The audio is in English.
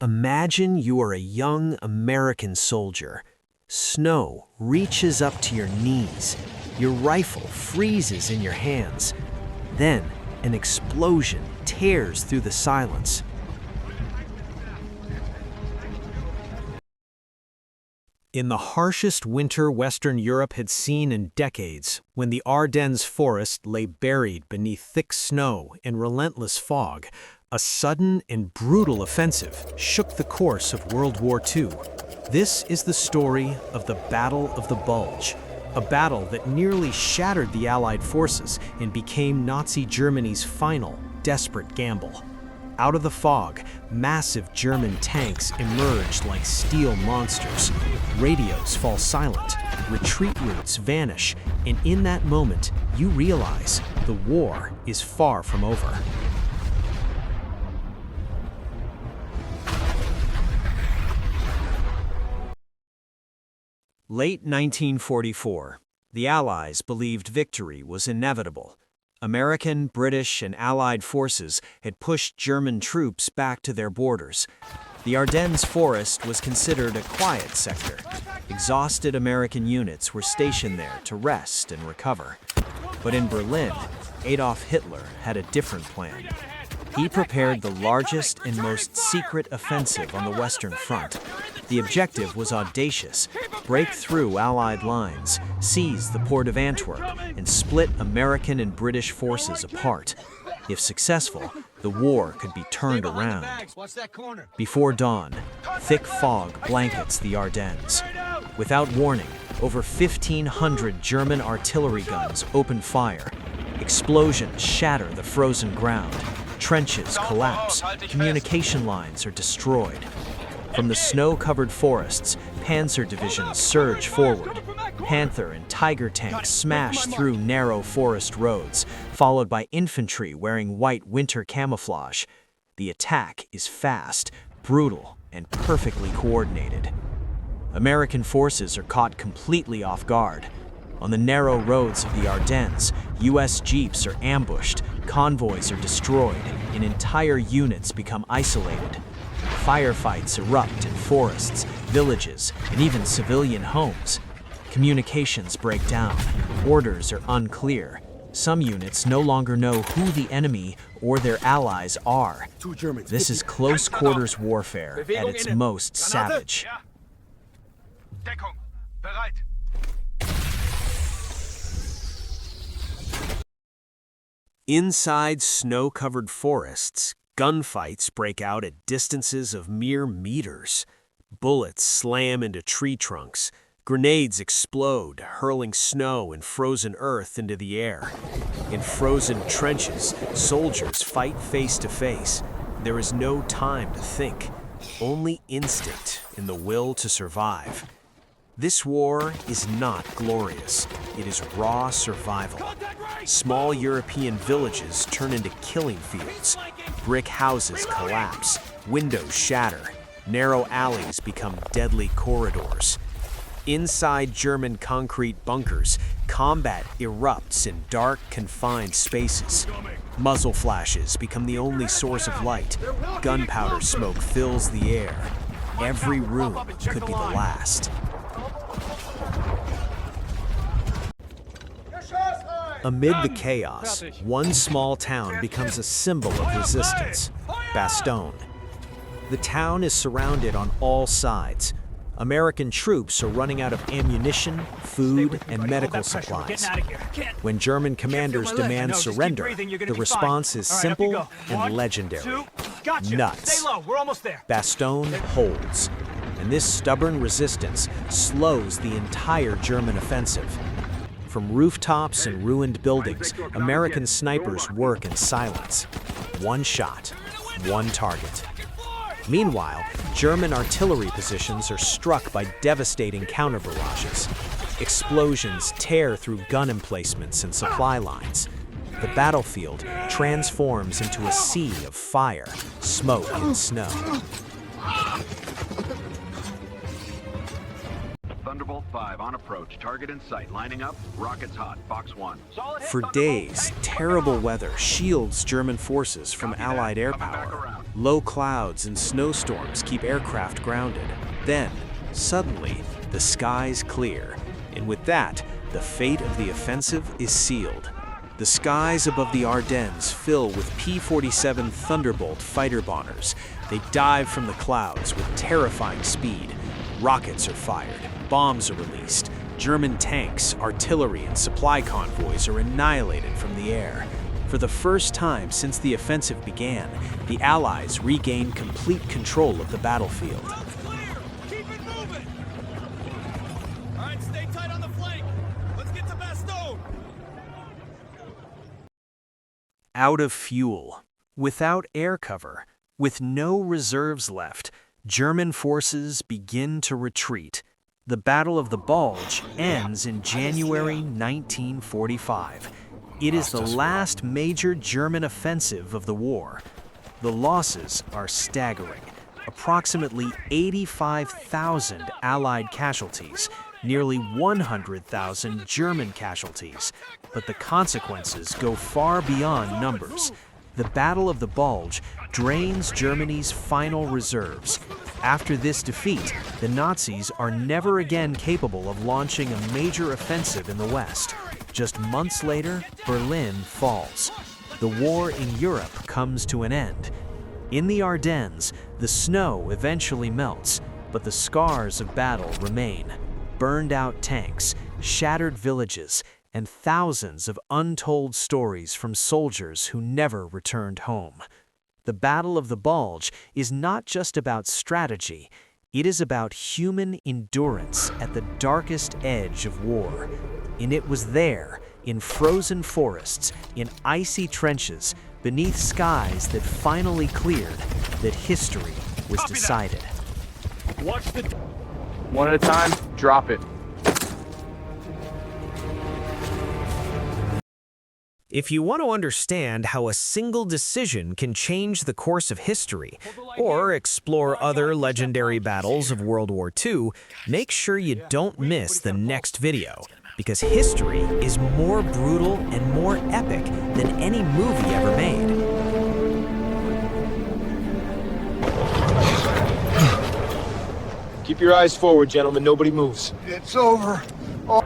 Imagine you are a young American soldier. Snow reaches up to your knees. Your rifle freezes in your hands. Then, an explosion tears through the silence. In the harshest winter Western Europe had seen in decades, when the Ardennes forest lay buried beneath thick snow and relentless fog, a sudden and brutal offensive shook the course of World War II. This is the story of the Battle of the Bulge, a battle that nearly shattered the Allied forces and became Nazi Germany's final, desperate gamble. Out of the fog, massive German tanks emerged like steel monsters. Radios fall silent, retreat routes vanish, and in that moment, you realize the war is far from over. Late 1944, the Allies believed victory was inevitable. American, British, and Allied forces had pushed German troops back to their borders. The Ardennes forest was considered a quiet sector. Exhausted American units were stationed there to rest and recover. But in Berlin, Adolf Hitler had a different plan. He prepared the largest and most secret offensive on the Western Front. The objective was audacious: break through Allied lines, seize the port of Antwerp, and split American and British forces apart. If successful, the war could be turned around. Before dawn, thick fog blankets the Ardennes. Without warning, over 1,500 German artillery guns open fire. Explosions shatter the frozen ground. Trenches collapse. Communication lines are destroyed. From the snow-covered forests, panzer divisions surge forward. Panther and Tiger tanks smash through narrow forest roads, followed by infantry wearing white winter camouflage. The attack is fast, brutal, and perfectly coordinated. American forces are caught completely off guard. On the narrow roads of the Ardennes, U.S. jeeps are ambushed, convoys are destroyed, and entire units become isolated. Firefights erupt in forests, villages, and even civilian homes. Communications break down. Orders are unclear. Some units no longer know who the enemy or their allies are. This is close-quarters warfare at its most savage. Inside snow-covered forests, gunfights break out at distances of mere meters. Bullets slam into tree trunks. Grenades explode, hurling snow and frozen earth into the air. In frozen trenches, soldiers fight face to face. There is no time to think, only instinct and the will to survive. This war is not glorious. It is raw survival. Small European villages turn into killing fields. Brick houses collapse. Windows shatter. Narrow alleys become deadly corridors. Inside German concrete bunkers, combat erupts in dark, confined spaces. Muzzle flashes become the only source of light. Gunpowder smoke fills the air. Every room could be the last. Amid the chaos, one small town becomes a symbol of resistance: Bastogne. The town is surrounded on all sides. American troops are running out of ammunition, food, and medical supplies. When German commanders demand surrender, the response is simple and legendary: nuts. Bastogne holds, and this stubborn resistance slows the entire German offensive. From rooftops and ruined buildings, American snipers work in silence. One shot, one target. Meanwhile, German artillery positions are struck by devastating counter-barrages. Explosions tear through gun emplacements and supply lines. The battlefield transforms into a sea of fire, smoke, and snow. Thunderbolt 5 on approach. Target in sight. Lining up. Rockets hot. Fox 1. For days, terrible weather shields German forces from Allied air power. Low clouds and snowstorms keep aircraft grounded. Then, suddenly, the skies clear. And with that, the fate of the offensive is sealed. The skies above the Ardennes fill with P-47 Thunderbolt fighter bombers. They dive from the clouds with terrifying speed. Rockets are fired, bombs are released. German tanks, artillery, and supply convoys are annihilated from the air. For the first time since the offensive began, the Allies regain complete control of the battlefield. Keep it moving! All right, stay tight on the flank. Let's get to Bastogne. Out of fuel, without air cover, with no reserves left, German forces begin to retreat. The Battle of the Bulge ends in January 1945. It is the last major German offensive of the war. The losses are staggering. Approximately 85,000 Allied casualties, nearly 100,000 German casualties. But the consequences go far beyond numbers. The Battle of the Bulge drains Germany's final reserves. After this defeat, the Nazis are never again capable of launching a major offensive in the West. Just months later, Berlin falls. The war in Europe comes to an end. In the Ardennes, the snow eventually melts, but the scars of battle remain. Burned-out tanks, shattered villages, and thousands of untold stories from soldiers who never returned home. The Battle of the Bulge is not just about strategy, it is about human endurance at the darkest edge of war. And it was there, in frozen forests, in icy trenches, beneath skies that finally cleared, that history was decided. Watch the... One at a time, drop it. If you want to understand how a single decision can change the course of history, or explore other legendary battles of World War II, make sure you don't miss the next video, because history is more brutal and more epic than any movie ever made. Keep your eyes forward, gentlemen. Nobody moves. It's over. Oh.